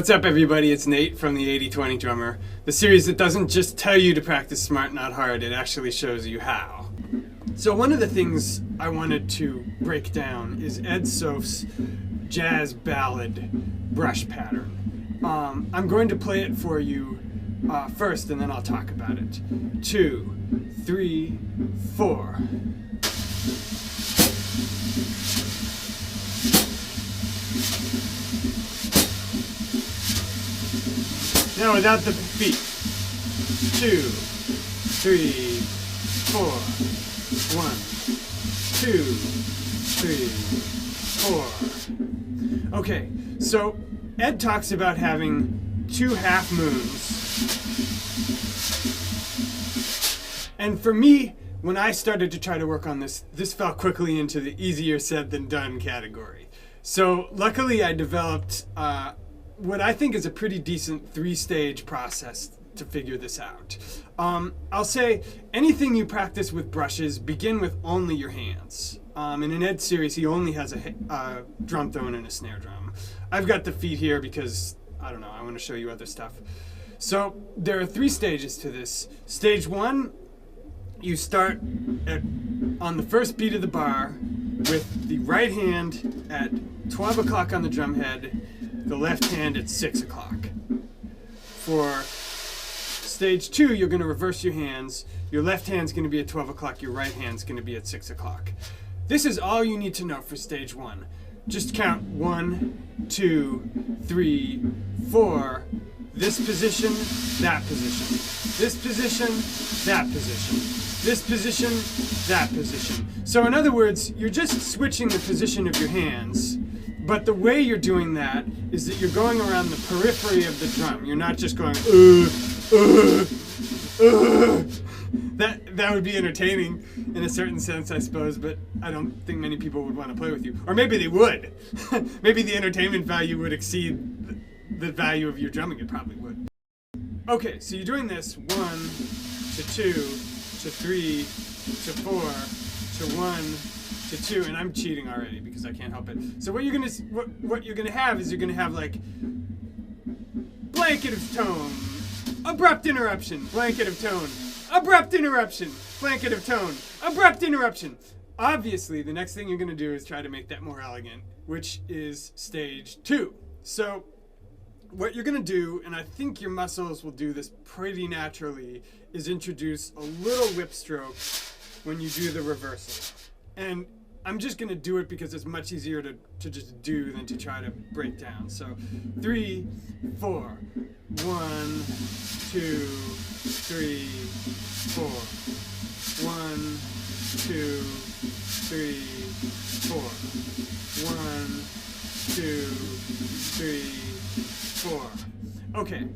What's up, everybody? It's Nate from the 80/20 Drummer, the series that doesn't just tell you to practice smart, not hard, it actually shows you how. So one of the things I wanted to break down is Ed Soph's jazz ballad brush pattern. I'm going to play it for you first, and then I'll talk about it. 2, 3, 4. Now without the beat. 2, 3, 4. 1, 2, 3, 4. Okay, so Ed talks about having 2 half moons. And for me, when I started to try to work on this fell quickly into the easier said than done category. So luckily I developed what I think is a pretty decent 3-stage process to figure this out. I'll say anything you practice with brushes, begin with only your hands. In Ed's series, he only has a drum throne and a snare drum. I've got the feet here because, I don't know, I want to show you other stuff. So there are 3 stages to this. Stage 1, you start on the first beat of the bar with the right hand at 12 o'clock on the drum head, the left hand at 6 o'clock. For stage 2, you're going to reverse your hands. Your left hand's going to be at 12 o'clock, your right hand's going to be at 6 o'clock. This is all you need to know for stage 1. Just count 1, 2, 3, 4. This position, that position. This position, that position. This position, that position. So in other words, you're just switching the position of your hands. But the way you're doing that is that you're going around the periphery of the drum. You're not just going, That would be entertaining in a certain sense, I suppose, but I don't think many people would want to play with you. Or maybe they would. Maybe the entertainment value would exceed the value of your drumming. It probably would. Okay, so you're doing this 1 to 2 to 3 to 4 to 1 to 2, and I'm cheating already because I can't help it. So what you're gonna have is you're gonna have like blanket of tone, abrupt interruption, blanket of tone, abrupt interruption, blanket of tone, abrupt interruption. Obviously, the next thing you're gonna do is try to make that more elegant, which is stage 2. So what you're gonna do, and I think your muscles will do this pretty naturally, is introduce a little whip stroke when you do the reversal. And I'm just going to do it because it's much easier to just do than to try to break down. So 3, 4, 1, 2, 3, 4, 1, 2, 3, 4, 1, 2, 3, 4. Okay,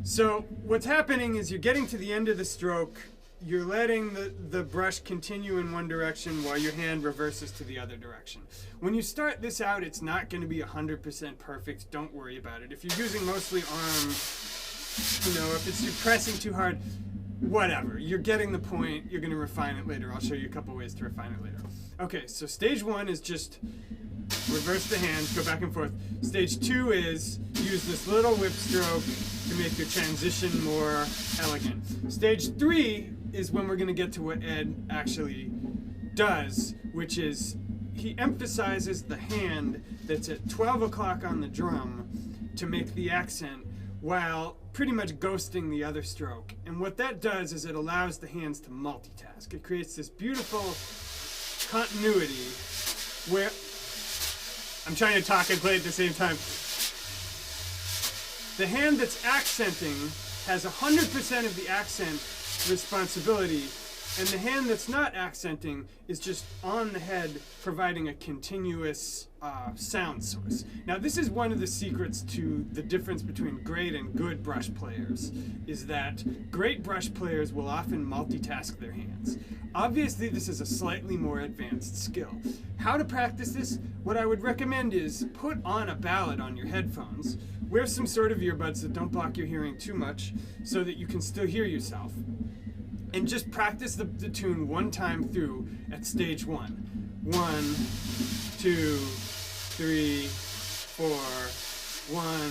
so what's happening is you're getting to the end of the stroke. You're letting the brush continue in one direction while your hand reverses to the other direction. When you start this out, it's not going to be 100% perfect. Don't worry about it. If you're using mostly arm, if you're pressing too hard, whatever. You're getting the point. You're going to refine it later. I'll show you a couple ways to refine it later. Okay, so stage 1 is just reverse the hands, go back and forth. Stage 2 is use this little whip stroke to make your transition more elegant. Stage 3 is when we're going to get to what Ed actually does, which is he emphasizes the hand that's at 12 o'clock on the drum to make the accent while pretty much ghosting the other stroke. And what that does is it allows the hands to multitask. It creates this beautiful continuity where I'm trying to talk and play at the same time. The hand that's accenting has 100% of the accent responsibility, and the hand that's not accenting is just on the head, providing a continuous sound source. Now, this is one of the secrets to the difference between great and good brush players, is that great brush players will often multitask their hands. Obviously, this is a slightly more advanced skill. How to practice this? What I would recommend is put on a Ballad on your headphones, wear some sort of earbuds that don't block your hearing too much so that you can still hear yourself, and just practice the tune one time through at stage 1. 1, 2, 3, 4, 1,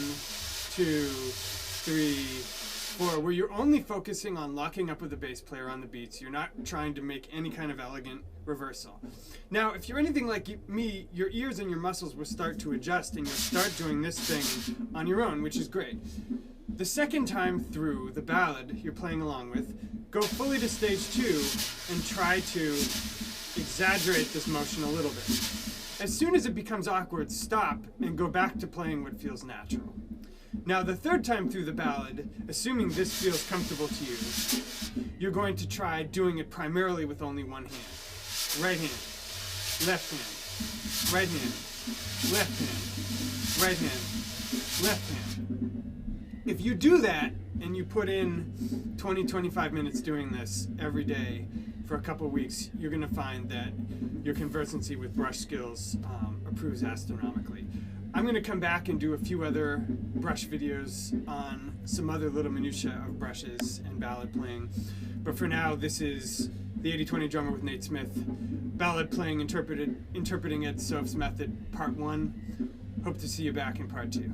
2, 3, 4, where you're only focusing on locking up with the bass player on the beats. You're not trying to make any kind of elegant reversal. Now, if you're anything like me, your ears and your muscles will start to adjust and you'll start doing this thing on your own, which is great. The second time through the ballad you're playing along with, go fully to stage 2 and try to exaggerate this motion a little bit. As soon as it becomes awkward, stop and go back to playing what feels natural. Now, the third time through the ballad, assuming this feels comfortable to you, you're going to try doing it primarily with only one hand. Right hand, left hand, right hand, left hand, right hand, left hand. If you do that and you put in 20-25 minutes doing this every day for a couple weeks, you're going to find that your conversancy with brush skills improves astronomically. I'm going to come back and do a few other brush videos on some other little minutiae of brushes and ballad playing. But for now, this is the 80-20 Drummer with Nate Smith, ballad playing interpreting Ed Soph's method, part 1. Hope to see you back in part 2.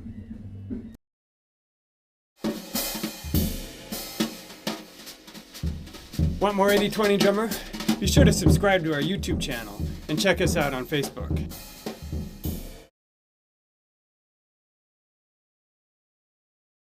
Want more 80-20 Drummer? Be sure to subscribe to our YouTube channel and check us out on Facebook.